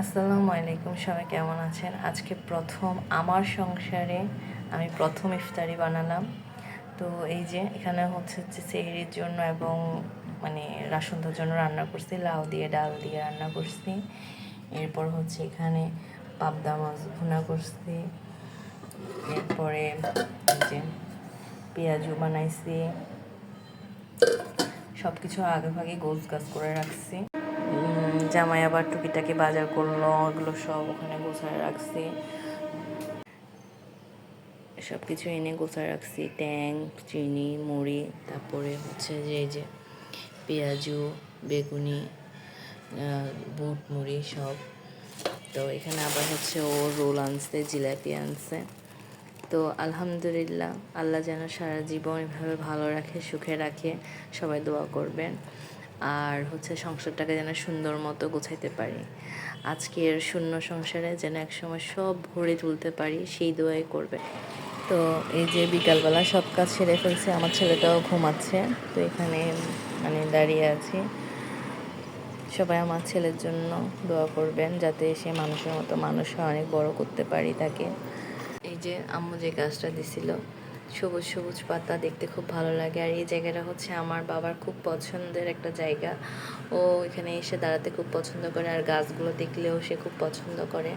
আসসালামু আলাইকুম, সবাই কেমন আছেন? আজকে প্রথম আমার সংসারে আমি প্রথম ইফতারি বানালাম। তো এই যে এখানে হচ্ছে যে সেহরির জন্য এবং মানে রাসন্ধার জন্য রান্না করছি, লাউ দিয়ে ডাল দিয়ে রান্না করছি। এরপর হচ্ছে এখানে পাবদা মাছ ভুনা করছি। এরপরে এই যে পেঁয়াজু বানাইছি। সব কিছু আগে ভাগে গোছ গাছ করে রাখছি। জামাই আবার টুকিটাকি বাজার করলো, ওগুলো সব ওখানে গোছায় রাখছি। সব কিছু এনে গোছায় রাখছি, ট্যাং, চিনি, মুড়ি, তারপরে হচ্ছে যে এই যে পেঁয়াজু, বেগুনি, বুট মুড়ি সব। তো এখানে আবার হচ্ছে ও রোল আনছে, জিলাপি আনছে। তো আলহামদুলিল্লাহ, আল্লাহ যেন সারা জীবন এভাবে ভালো রাখে, সুখে রাখে, সবাই দোয়া করবেন। আর হচ্ছে সংসারটাকে যেন সুন্দর মতো গোছাইতে পারি, আজকের শূন্য সংসারে যেন একসময় সব ভরে তুলতে পারি, সেই দোয়াই করবে। তো এই যে বিকালবেলা সব কাজ সেরে ফেলছে, আমার ছেলেটাও ঘুমাচ্ছে। তো এখানে মানে দাঁড়িয়ে আছি। সবাই আমার ছেলের জন্য দোয়া করবেন, যাতে সে মানুষের মতো মানুষ হয়, অনেক বড় করতে পারি তাকে। এই যে আম্মু যে গাছটা দিছিল, সবুজ সবুজ পাতা, দেখতে খুব ভালো লাগে। আর এই জায়গাটা হচ্ছে আমার বাবার খুব পছন্দের একটা জায়গা। ও এখানে এসে দাঁড়াতে খুব পছন্দ করে, আর গাছগুলো দেখলেও সে খুব পছন্দ করে।